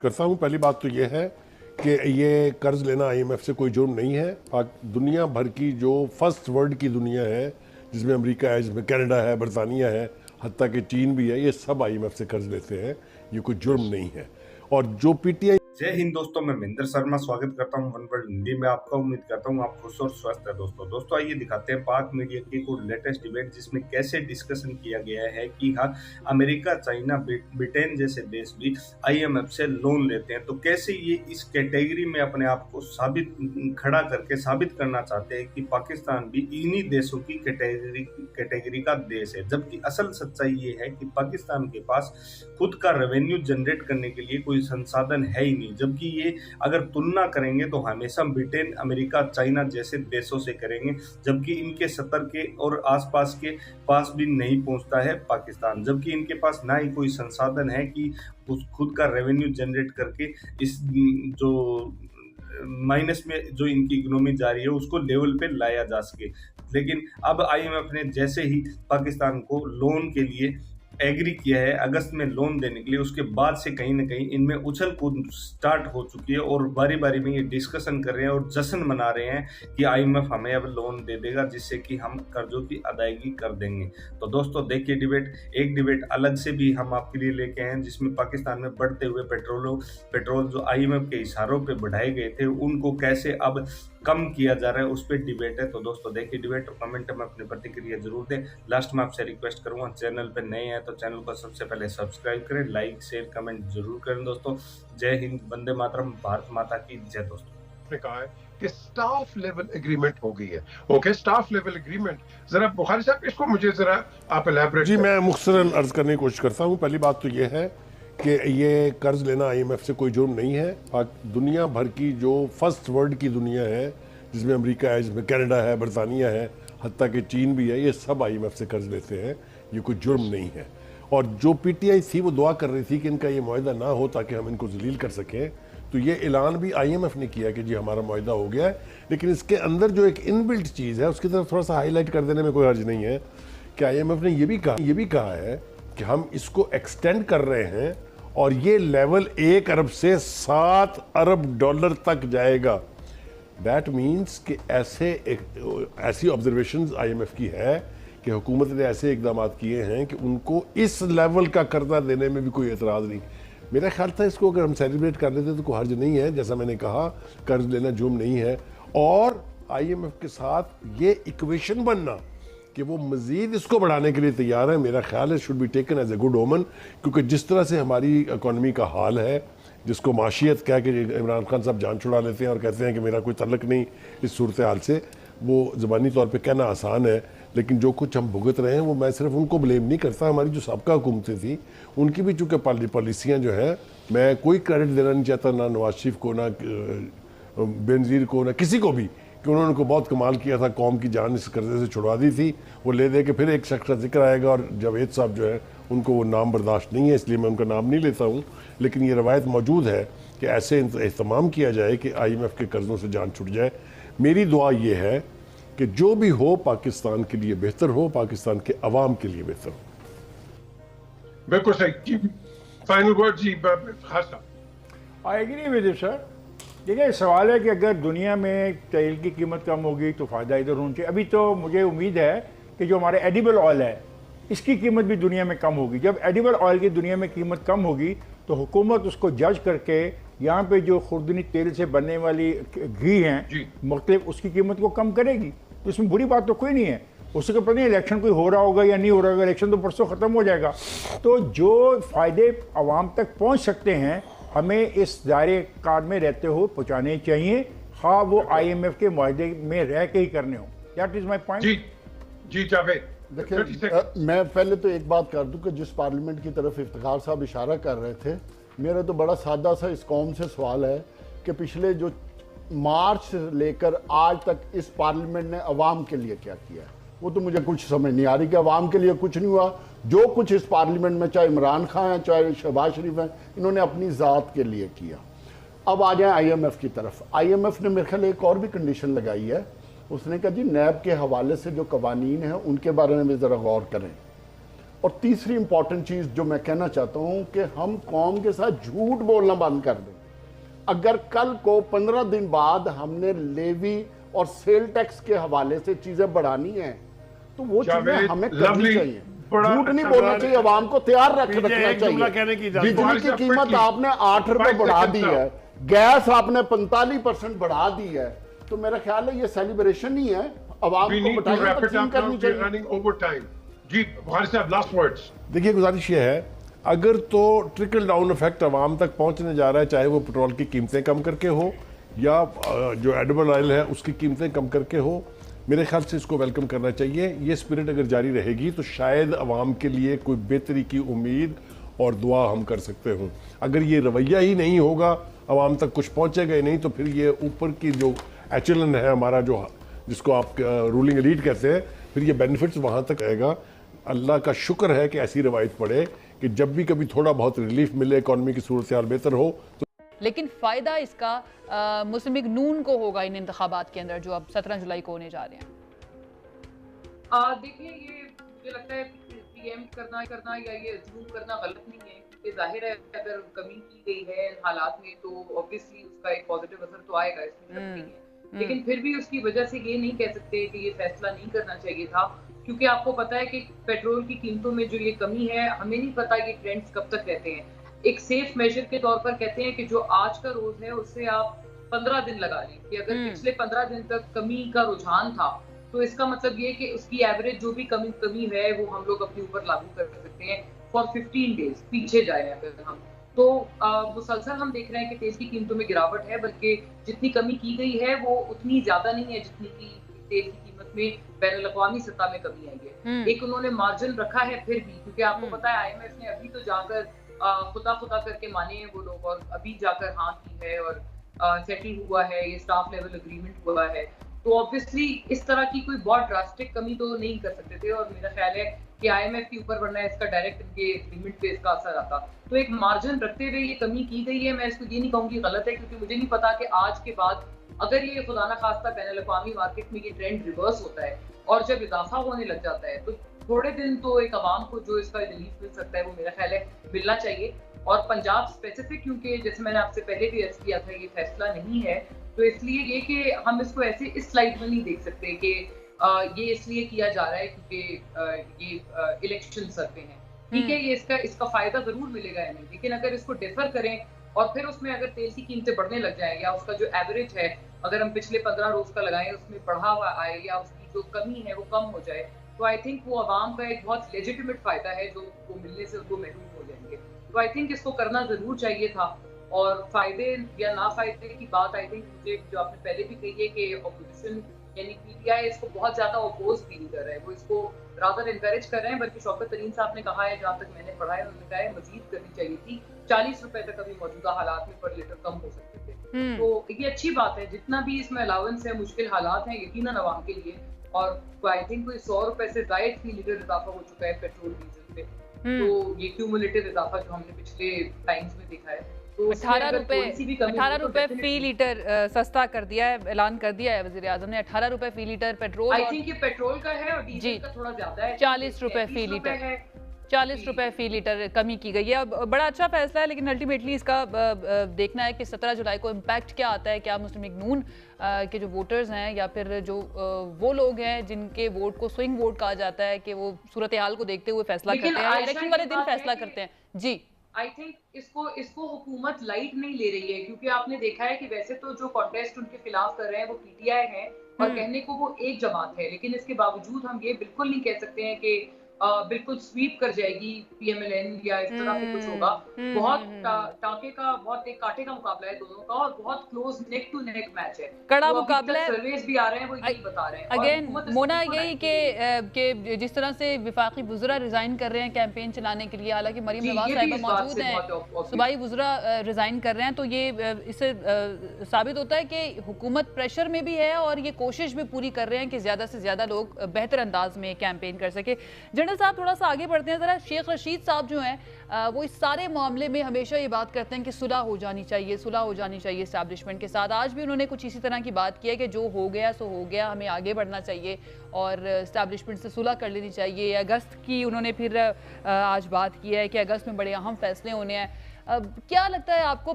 करता हूँ। पहली बात तो ये है कि ये कर्ज लेना आईएमएफ से कोई जुर्म नहीं है। दुनिया भर की जो फर्स्ट वर्ल्ड की दुनिया है, जिसमें अमेरिका है, जिसमें कनाडा है, बरतानिया है, हत्ता कि चीन भी है, ये सब आईएमएफ से कर्ज लेते हैं। ये कोई जुर्म नहीं है। और जो पीटीआई जय हिंद दोस्तों, मैं महेंद्र शर्मा स्वागत करता हूं वन वर्ल्ड हिंदी में आपका। उम्मीद करता हूं आप खुश और स्वस्थ है। दोस्तों आइए दिखाते हैं पाक मीडिया की कुछ लेटेस्ट डिबेट, जिसमें कैसे डिस्कशन किया गया है कि हाँ, अमेरिका, चाइना, ब्रिटेन जैसे देश भी आईएमएफ से लोन लेते हैं, तो कैसे ये इस कैटेगरी में अपने आप को खड़ा करके साबित करना चाहते हैं कि पाकिस्तान भी इन्हीं देशों की कैटेगरी का देश है। जबकि असल सच्चाई ये है कि पाकिस्तान के पास खुद का रेवेन्यू जनरेट करने के लिए कोई संसाधन है ही नहीं। जबकि ये अगर तुलना करेंगे तो हमेशा ब्रिटेन, अमेरिका, चाइना जैसे देशों से करेंगे, जबकि इनके सतर के और आसपास के पास भी नहीं पहुंचता है पाकिस्तान। जबकि इनके पास ना ही कोई संसाधन है कि उस खुद का रेवेन्यू जनरेट करके इस जो माइनस में जो इनकी इकोनॉमी जा रही है उसको लेवल पे लाया जा सके। लेकिन अब आईएमएफ ने जैसे ही पाकिस्तान को लोन के लिए एग्री किया है, अगस्त में लोन देने के लिए, उसके बाद से कहीं ना कहीं इनमें उछल कूद स्टार्ट हो चुकी है और बारी बारी में ये डिस्कशन कर रहे हैं और जश्न मना रहे हैं कि आईएमएफ हमें अब लोन दे देगा, जिससे कि हम कर्जों की अदायगी कर देंगे। तो दोस्तों देखिए डिबेट, एक डिबेट अलग से भी हम आपके लिए लेके आए हैं, जिसमें पाकिस्तान में बढ़ते हुए पेट्रोल जो आईएमएफ के इशारों पर बढ़ाए गए थे, उनको कैसे अब कम किया जा रहा है, उस पर डिबेट है। तो दोस्तों देखिए डिबेट और कमेंट में अपनी प्रतिक्रिया जरूर दें। लास्ट में आपसे रिक्वेस्ट करूंगा, चैनल पर नए हैं तो चैनल को सबसे पहले सब्सक्राइब करें, लाइक शेयर कमेंट जरूर करें। दोस्तों जय हिंद, वंदे मातरम, भारत माता की जय। दोस्तों कहा है कि स्टाफ लेवल एग्रीमेंट हो गई है। ओके, स्टाफ लेवल एग्रीमेंट, जरा बुखारी साहब इसको मुझे जरा आप एलैबोरेट जी, मैं मुख्तसरन अर्ज करने की कोशिश करता हूँ। पहली बात तो ये है कि ये कर्ज लेना आईएमएफ से कोई जुर्म नहीं है। दुनिया भर की जो फर्स्ट वर्ल्ड की दुनिया है, जिसमें अमेरिका है, जिसमें कनाडा है, बरतानिया है, हत्ता कि चीन भी है, ये सब आईएमएफ से कर्ज लेते हैं। ये कोई जुर्म नहीं है। और जो पीटीआई थी वो दुआ कर रही थी कि इनका ये मुआहदा ना हो ताकि हम इनको जलील कर सकें, तो ये ऐलान भी आईएमएफ ने किया कि जी हमारा मुआहदा हो गया है। लेकिन इसके अंदर जो एक इनबिल्ट चीज़ है उसकी तरफ थोड़ा सा हाईलाइट कर देने में कोई हर्ज नहीं है कि आईएमएफ ने ये भी कहा है कि हम इसको एक्सटेंड कर रहे हैं और ये लेवल 1 अरब से 7 अरब डॉलर तक जाएगा। दैट मीन्स कि ऐसी ऑब्जर्वेशंस आईएमएफ की है कि हुकूमत ने ऐसे इकदाम किए हैं कि उनको इस लेवल का कर्जा देने में भी कोई एतराज़ नहीं। मेरा ख्याल था इसको अगर हम सेलिब्रेट कर लेते तो कोई हर्ज नहीं है। जैसा मैंने कहा, कर्ज लेना जुर्म नहीं है। और आईएमएफ के साथ ये इक्वेशन बनना कि वो मज़ीद इसको बढ़ाने के लिए तैयार है, मेरा ख्याल है should be taken as a good omen. क्योंकि जिस तरह से हमारी इकॉनमी का हाल है, जिसको माशियत कह के इमरान खान साहब जान छुड़ा लेते हैं और कहते हैं कि मेरा कोई तल्लक नहीं इस सूरत हाल से, वो ज़बानी तौर पे कहना आसान है, लेकिन जो कुछ हम भुगत रहे हैं वो मैं सिर्फ उनको ब्लेम नहीं करता। हमारी जो सबका हुकूमतें थी उनकी भी चूँकि पॉलिसियाँ जो हैं, मैं कोई क्रेडिट देना नहीं चाहता, ना नवाज शरीफ को, ना बेनज़ीर को, ना किसी को भी, कि उन्होंने को बहुत कमाल किया था, कौम की जान इस कर्जे से छुड़वा दी थी। वो ले दे के फिर एक शख्स का जिक्र आएगा और जावेद साहब जो है उनको वो नाम बर्दाश्त नहीं है, इसलिए मैं उनका नाम नहीं लेता हूँ। लेकिन ये रवायत मौजूद है कि ऐसे एहतमाम किया जाए कि आईएमएफ के कर्ज़ों से जान छुट जाए। मेरी दुआ ये है कि जो भी हो पाकिस्तान के लिए बेहतर हो, पाकिस्तान के अवाम के लिए बेहतर हो। बिल्कुल सही। फाइनल वर्ड जी खास साहब। I agree with you sir. देखिए सवाल है कि अगर दुनिया में तेल की कीमत कम होगी तो फ़ायदा इधर होना चाहिए। अभी तो मुझे उम्मीद है कि जो हमारे एडिबल ऑयल है इसकी कीमत भी दुनिया में कम होगी। जब एडिबल ऑयल की दुनिया में कीमत कम होगी तो हुकूमत उसको जज करके यहाँ पे जो खुर्दनी तेल से बनने वाली घी हैं मुख्तलिफ, उसकी कीमत को कम करेगी। तो इसमें बुरी बात तो कोई नहीं है। उसके पता नहीं इलेक्शन कोई हो रहा होगा या नहीं हो रहा होगा, इलेक्शन तो परसों ख़त्म हो जाएगा। तो जो फ़ायदे आवाम तक पहुँच सकते हैं हमें इस दायरे कार में रहते हुए पहुँचाने चाहिए, हाँ वो आईएमएफ के मुआहदे में रह के ही करने हो। That is my point. जी जावेद। देखिए, मैं पहले तो एक बात कर दूं कि जिस पार्लियामेंट की तरफ इफ्तिखार साहब इशारा कर रहे थे, मेरा तो बड़ा सादा सा इस कौम से सवाल है कि पिछले जो मार्च से लेकर आज तक इस पार्लियामेंट ने अवाम के लिए क्या किया है। वो तो मुझे कुछ समझ नहीं आ रही कि अवाम के लिए कुछ नहीं हुआ। जो कुछ इस पार्लियामेंट में, चाहे इमरान खान है चाहे शहबाज शरीफ हैं, इन्होंने अपनी ज़ात के लिए किया। अब आ जाए आईएमएफ की तरफ। आईएमएफ ने मेरे ख्याल एक और भी कंडीशन लगाई है। उसने कहा जी नैब के हवाले से जो कवानीन हैं उनके बारे में भी ज़रा गौर करें। और तीसरी इंपॉर्टेंट चीज़ जो मैं कहना चाहता हूं कि हम कौम के साथ झूठ बोलना बंद कर दें। अगर कल को 15 दिन बाद हमने लेवी और सेल टैक्स के हवाले से चीजें बढ़ानी है तो वो चीजें हमें करनी चाहिए। झूठ नहीं बोलना चाहिए, आवाम को तैयार रखना चाहिए। बिजली की कीमत आपने 8 रुपए बढ़ा दी है, गैस आपने 45% बढ़ा दी है, तो मेरा ख्याल है ये सेलिब्रेशन नहीं है, आवाम को बताइए तकसीम करनी चाहिए। जी बुखारी साहब, लास्ट वर्ड्स। देखिए, गुजारिश ये है, अगर तो ट्रिकल डाउन इफेक्ट आवाम तक पहुंचने जा रहा है, चाहे वो पेट्रोल की कीमतें कम करके हो या जो एडिबल ऑयल है उसकी कीमतें कम करके हो, मेरे ख्याल से इसको वेलकम करना चाहिए। ये स्पिरिट अगर जारी रहेगी तो शायद आवाम के लिए कोई बेहतरी की उम्मीद और दुआ हम कर सकते हों। अगर ये रवैया ही नहीं होगा, आवाम तक कुछ पहुंचेगा ही नहीं, तो फिर ये ऊपर की जो एचलन है हमारा, जो जिसको आप रूलिंग एलीट कहते हैं, फिर ये बेनिफिट्स वहाँ तक आएगा। अल्लाह का शुक्र है कि ऐसी रवायत पड़े कि जब भी कभी थोड़ा बहुत रिलीफ मिले, इकॉनमी की सूरत हाल बेहतर हो तो। लेकिन फ़ायदा इसका मुस्लिम लीग नून को होगा इन इंतखाबात के अंदर जो अब 17 जुलाई को होने जा रहे हैं। देखिए, ये मुझे लगता है पीएम करना या ये अज्यूम करना गलत नहीं है, क्योंकि जाहिर है अगर कमी की गई है इन हालात में तो ऑब्वियसली उसका एक पॉजिटिव असर तो आएगा, इसमें शक नहीं है। लेकिन फिर भी उसकी वजह से ये नहीं कह सकते कि ये फैसला नहीं करना चाहिए था, क्योंकि आपको पता है कि पेट्रोल की कीमतों में जो ये कमी है, हमें नहीं पता ये ट्रेंड्स कब तक रहते हैं। एक सेफ मेजर के तौर पर कहते हैं कि जो आज का रोज है उससे आप 15 दिन लगा लें कि अगर पिछले 15 दिन तक कमी का रुझान था तो इसका मतलब ये कि उसकी एवरेज जो भी कमी है वो हम लोग अपने ऊपर लागू कर सकते हैं फॉर 15 डेज पीछे जाए अगर हम तो मुसलसल हम देख रहे हैं कि तेल की कीमतों में गिरावट है, बल्कि जितनी कमी की गई है वो उतनी ज्यादा नहीं है जितनी की तेल की कीमत में बैनुल अक़वामी सतह में कमी आई है। एक उन्होंने मार्जिन रखा है फिर भी, क्योंकि आपको पता है IMF ने अभी तो जाकर खुदा करके माने हैं वो लोग, और अभी जाकर हाँ की है और सेटल हुआ है, ये स्टाफ लेवल एग्रीमेंट हुआ है, तो ऑब्वियसली इस तरह की कोई बहुत ड्रास्टिक कमी तो नहीं कर सकते थे। और मेरा ख्याल है कि IMF के ऊपर वरना इसका डायरेक्ट इनके एग्रीमेंट पे इसका असर आता। तो एक मार्जिन रखते हुए ये कमी की गई है, मैं इसको ये नहीं कहूँगी गलत है, क्योंकि मुझे नहीं पता कि आज के बाद अगर ये खुदा ना खास्ता बैनुल अक़वामी मार्केट में ये ट्रेंड रिवर्स होता है और जब इजाफा होने लग जाता है तो थोड़े दिन तो एक आवाम को जो इसका रिलीफ मिल सकता है वो मेरा ख्याल है मिलना चाहिए। और पंजाब स्पेसिफिक, क्योंकि जैसे मैंने आपसे पहले भी अर्ज किया था ये फैसला नहीं है, तो इसलिए ये कि हम इसको ऐसे इस स्लाइड में नहीं देख सकते कि ये इसलिए किया जा रहा है क्योंकि ये इलेक्शन सर पे हैं। ठीक है, ये इसका फायदा जरूर मिलेगा हमें, लेकिन अगर इसको डिफर करें और फिर उसमें अगर तेल की कीमतें बढ़ने लग जाए या उसका जो एवरेज है अगर हम पिछले 15 रोज का लगाएं उसमें बढ़ा हुआ आए या उसकी जो कमी है वो कम हो जाए, तो आई थिंक वो आवाम का एक बहुत लेजिटिमेट फायदा है जो वो मिलने से उनको महरूम हो जाएंगे। तो आई थिंक इसको करना जरूर चाहिए था। और फायदे या ना फायदे की बात आई थिंक मुझे जो आपने पहले भी कही है कि ऑपोजिशन यानी PTI इसको बहुत ज्यादा अपोज भी नहीं कर रहा है, वो इसको रादर एनकरेज कर रहे हैं, बल्कि शौकत तरीन साहब ने कहा है, जहाँ तक मैंने पढ़ा है उन्होंने कहा है मजीद करनी चाहिए थी, 40 रुपए तक अभी मौजूदा हालात में पर लीटर कम हो सकते थे। तो ये अच्छी बात है, जितना भी इसमें अलाउंस है, मुश्किल हालात हैं यकीनन अवाम के लिए, और आई थिंक कोई 100 रुपए से जायद फी लीटर इजाफा हो चुका है पेट्रोल डीजल पे, तो ये क्यूमुलेटिव इजाफा जो हमने पिछले टाइम्स में देखा है, तो 18 रुपए फी लीटर सस्ता कर दिया है, ऐलान कर दिया है वज़ीर आज़म ने। 18 रुपए फी लीटर पेट्रोल, आई थिंक ये पेट्रोल का है और डीजल का थोड़ा ज्यादा है, 40 रुपए फी लीटर, 40 रुपए फी लीटर कमी की गई है। अब बड़ा अच्छा फैसला है, लेकिन अल्टीमेटली इसका देखना है कि 17 जुलाई को इम्पैक्ट क्या आता है। क्या मुस्लिम लीग नून के जो वोटर्स हैं या फिर जो वो लोग हैं जिनके वोट को स्विंग वोट कहा जाता है कि वो सूरत हाल को देखते हुए फैसला करते हैं, इलेक्शन वाले दिन फैसला करते हैं। जी, आई थिंक इसको हुकूमत लाइट नहीं ले रही है, क्योंकि आपने देखा है कि वैसे तो जो कॉन्टेस्ट उनके खिलाफ कर रहे हैं वो PTI है और कहने को वो एक जमात है, लेकिन इसके बावजूद हम ये बिल्कुल नहीं कह सकते हैं कि बिल्कुल स्वीप कर जाएगी PMLN या इस तरह से कुछ होगा। बहुत टाके का, बहुत एक कांटे का मुकाबला है दोनों का, और बहुत close neck to neck match है, कड़ा तो मुकाबला है। सर्वेस भी आ रहे हैं वो यही बता रहे हैं। अगेन मोना यही कि जिस तरह से विफाकी वुज़रा रिजाइन कर रहे हैं कैंपेन चलाने के लिए, हालांकि मरीम नवाज साहिबा मौजूद हैं, सूबाई वुज़रा रिजाइन कर रहे हैं, तो ये इससे साबित होता है कि हुकूमत प्रेशर में भी है और ये कोशिश भी पूरी कर रहे हैं कि ज्यादा से ज्यादा लोग बेहतर अंदाज में कैंपेन कर सके। जनरल जनरल साहब थोड़ा सा आगे बढ़ते हैं ज़रा। शेख रशीद साहब जो हैं वो इस सारे मामले में हमेशा ये बात करते हैं कि सुलह हो जानी चाहिए, सुलह हो जानी चाहिए इस्टेब्लिशमेंट के साथ। आज भी उन्होंने कुछ इसी तरह की बात की है कि जो हो गया सो हो गया, हमें आगे बढ़ना चाहिए और इस्टेब्लिशमेंट से सुलह कर लेनी चाहिए। अगस्त की उन्होंने फिर आज बात की है कि अगस्त में बड़े अहम फैसले होने हैं। क्या लगता है आपको